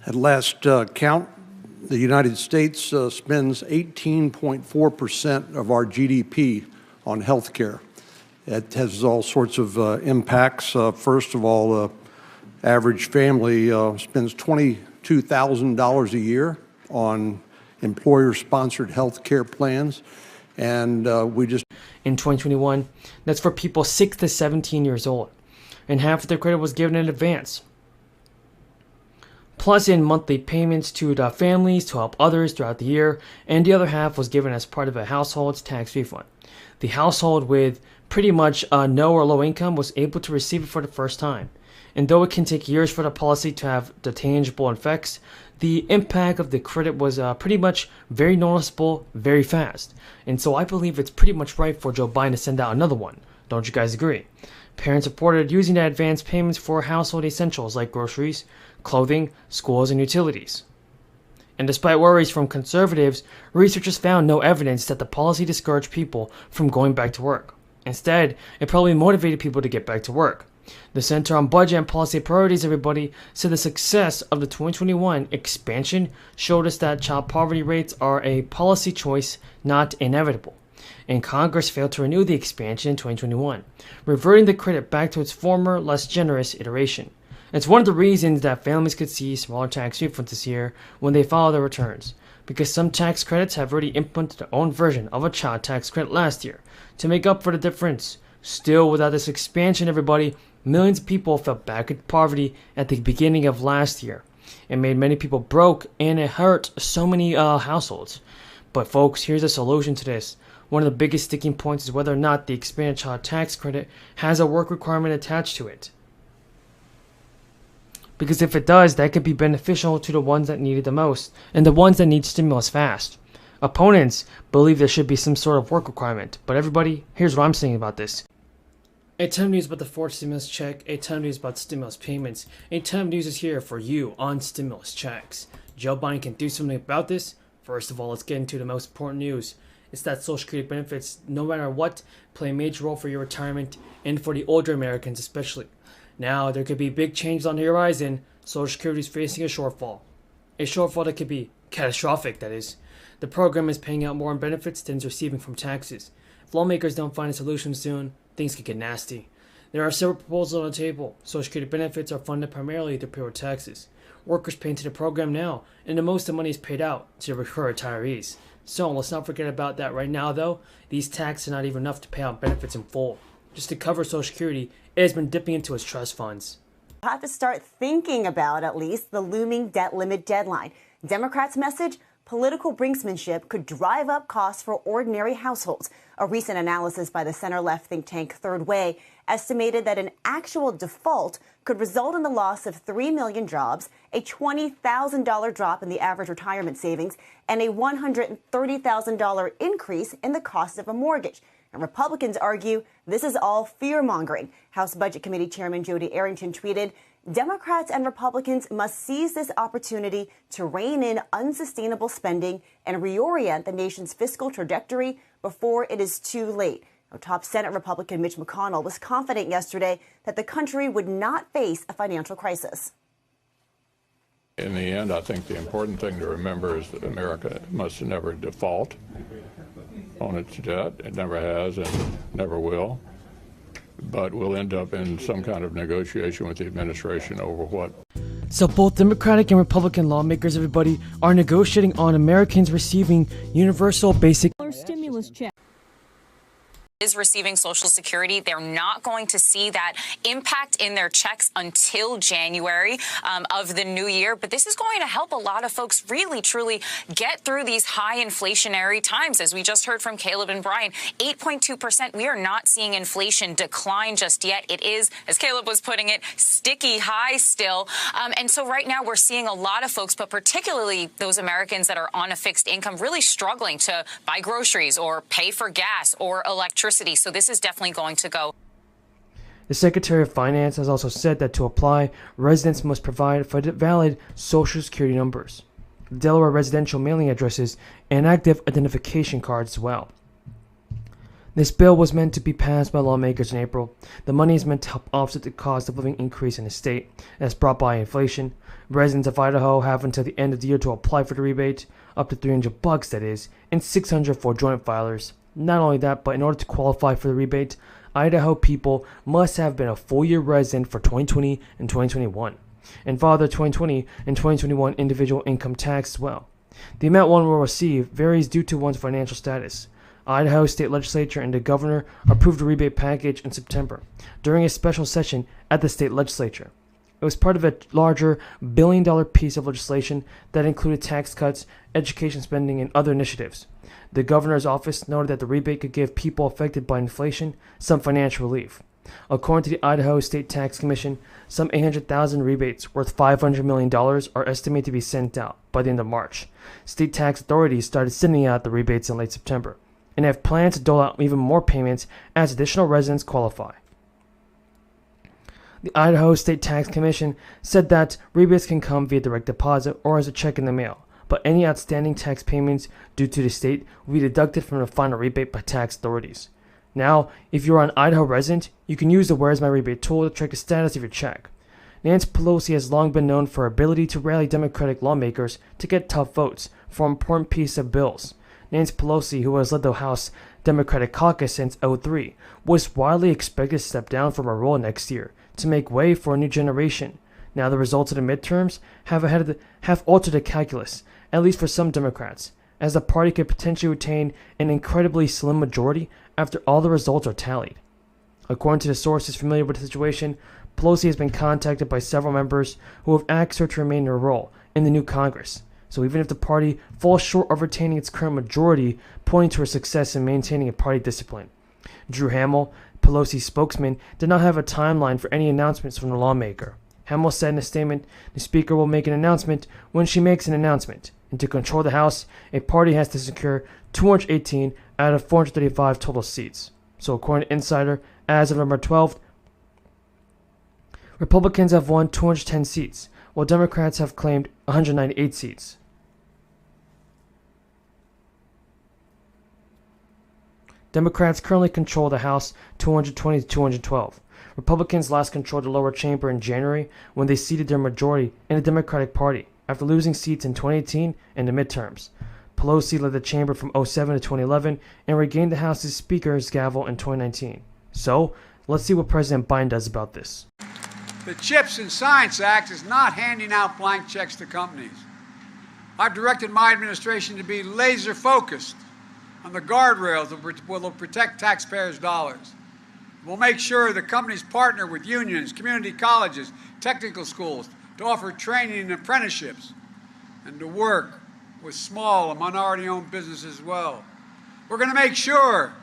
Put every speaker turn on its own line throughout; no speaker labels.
At last count, the United States spends 18.4% of our GDP on health care. It has all sorts of impacts. First of all, average family spends $22,000 a year on employer-sponsored health care plans, and we just...
In 2021, that's for people 6 to 17 years old, and half of the credit was given in advance, plus in monthly payments to the families to help others throughout the year, and the other half was given as part of a household's tax refund. The household with pretty much no or low income was able to receive it for the first time. And though it can take years for the policy to have the tangible effects, the impact of the credit was pretty much very noticeable very fast. And so I believe it's pretty much right for Joe Biden to send out another one. Don't you guys agree? Parents reported using the advance payments for household essentials like groceries, clothing, schools, and utilities. And despite worries from conservatives, researchers found no evidence that the policy discouraged people from going back to work. Instead, it probably motivated people to get back to work. The Center on Budget and Policy Priorities, everybody, said the success of the 2021 expansion showed us that child poverty rates are a policy choice, not inevitable. And Congress failed to renew the expansion in 2021, reverting the credit back to its former, less generous iteration. It's one of the reasons that families could see smaller tax refunds this year when they file their returns, because some tax credits have already implemented their own version of a child tax credit last year to make up for the difference. Still, without this expansion, everybody, millions of people fell back into poverty at the beginning of last year. It made many people broke, and it hurt so many households. But folks, here's a solution to this. One of the biggest sticking points is whether or not the expanded child tax credit has a work requirement attached to it. Because if it does, that could be beneficial to the ones that need it the most, and the ones that need stimulus fast. Opponents believe there should be some sort of work requirement, but everybody, here's what I'm saying about this. A ton of news about the fourth stimulus check, a ton of news about stimulus payments, a ton of news is here for you on stimulus checks. Joe Biden can do something about this. First of all, let's get into the most important news. It's that Social Security benefits, no matter what, play a major role for your retirement and for the older Americans especially. Now, there could be big changes on the horizon. Social Security is facing a shortfall. A shortfall that could be catastrophic, that is. The program is paying out more in benefits than it's receiving from taxes. If lawmakers don't find a solution soon, things could get nasty. There are several proposals on the table. Social Security benefits are funded primarily through payroll taxes. Workers pay into the program now, and the most of the money is paid out to the retirees. So let's not forget about that right now, though. These taxes are not even enough to pay out benefits in full. Just to cover Social Security, it has been dipping into its trust funds.
We'll have to start thinking about, at least, the looming debt limit deadline. Democrats' message: political brinksmanship could drive up costs for ordinary households. A recent analysis by the center-left think tank Third Way estimated that an actual default could result in the loss of 3 million jobs, a $20,000 drop in the average retirement savings, and a $130,000 increase in the cost of a mortgage. And Republicans argue this is all fear-mongering. House Budget Committee Chairman Jody Arrington tweeted, "Democrats and Republicans must seize this opportunity to rein in unsustainable spending and reorient the nation's fiscal trajectory before it is too late." Now, top Senate Republican Mitch McConnell was confident yesterday that the country would not face a financial crisis.
In the end, I think the important thing to remember is that America must never default on its debt. It never has and never will. But we'll end up in some kind of negotiation with the administration over what.
So both Democratic and Republican lawmakers, everybody, are negotiating on Americans receiving universal basic
stimulus check.
Is receiving Social Security. They're not going to see that impact in their checks until January of the new year. But this is going to help a lot of folks really, truly get through these high inflationary times. As we just heard from Caleb and Brian, 8.2%. We are not seeing inflation decline just yet. It is, as Caleb was putting it, sticky high still. And so right now we're seeing a lot of folks, but particularly those Americans that are on a fixed income, really struggling to buy groceries or pay for gas or electricity. So this is definitely going to go.
The Secretary of Finance has also said that to apply, residents must provide valid Social Security numbers, Delaware residential mailing addresses, and active identification cards as well. This bill was meant to be passed by lawmakers in April. The money is meant to help offset the cost of living increase in the state as brought by inflation. Residents of Idaho have until the end of the year to apply for the rebate, up to $300 that is, and $600 for joint filers. Not only that, but in order to qualify for the rebate, Idaho people must have been a full-year resident for 2020 and 2021, and file their 2020 and 2021 individual income tax as well. The amount one will receive varies due to one's financial status. Idaho state legislature and the governor approved a rebate package in September during a special session at the state legislature. It was part of a larger billion-dollar piece of legislation that included tax cuts, education spending, and other initiatives. The governor's office noted that the rebate could give people affected by inflation some financial relief. According to the Idaho State Tax Commission, some 800,000 rebates worth $500 million are estimated to be sent out by the end of March. State tax authorities started sending out the rebates in late September and have plans to dole out even more payments as additional residents qualify. The Idaho State Tax Commission said that rebates can come via direct deposit or as a check in the mail, but any outstanding tax payments due to the state will be deducted from the final rebate by tax authorities. Now, if you are an Idaho resident, you can use the Where's My Rebate tool to check the status of your check. Nancy Pelosi has long been known for her ability to rally Democratic lawmakers to get tough votes for important pieces of bills. Nancy Pelosi, who has led the House Democratic caucus since 2003, was widely expected to step down from her role next year to make way for a new generation. Now the results of the midterms have altered the calculus, at least for some Democrats, as the party could potentially retain an incredibly slim majority after all the results are tallied. According to the sources familiar with the situation, Pelosi has been contacted by several members who have asked her to remain in her role in the new Congress. So even if the party falls short of retaining its current majority, pointing to her success in maintaining a party discipline. Drew Hamill, Pelosi's spokesman, did not have a timeline for any announcements from the lawmaker. Hamill said in a statement, "The Speaker will make an announcement when she makes an announcement, and to control the House, a party has to secure 218 out of 435 total seats." So according to Insider, as of November 12th, Republicans have won 210 seats, while Democrats have claimed 198 seats. Democrats currently control the House 220 to 212. Republicans last controlled the lower chamber in January when they ceded their majority in the Democratic Party after losing seats in 2018 and the midterms. Pelosi led the chamber from 2007 to 2011 and regained the House's Speaker's gavel in 2019. So, let's see what President Biden does about this.
The CHIPS and Science Act is not handing out blank checks to companies. I've directed my administration to be laser focused on the guardrails that will protect taxpayers' dollars. We'll make sure that companies partner with unions, community colleges, technical schools to offer training and apprenticeships and to work with small and minority-owned businesses as well. We're going to make sure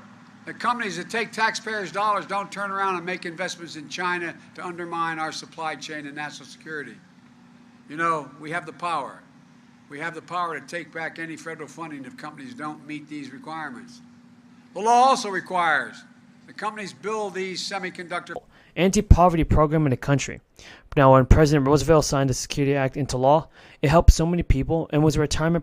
that companies that take taxpayers' dollars don't turn around and make investments in China to undermine our supply chain and national security. You know, we have the power. We have the power to take back any federal funding if companies don't meet these requirements. The law also requires that companies build these semiconductor
anti-poverty program in the country. Now, when President Roosevelt signed the Security Act into law, it helped so many people and was a retirement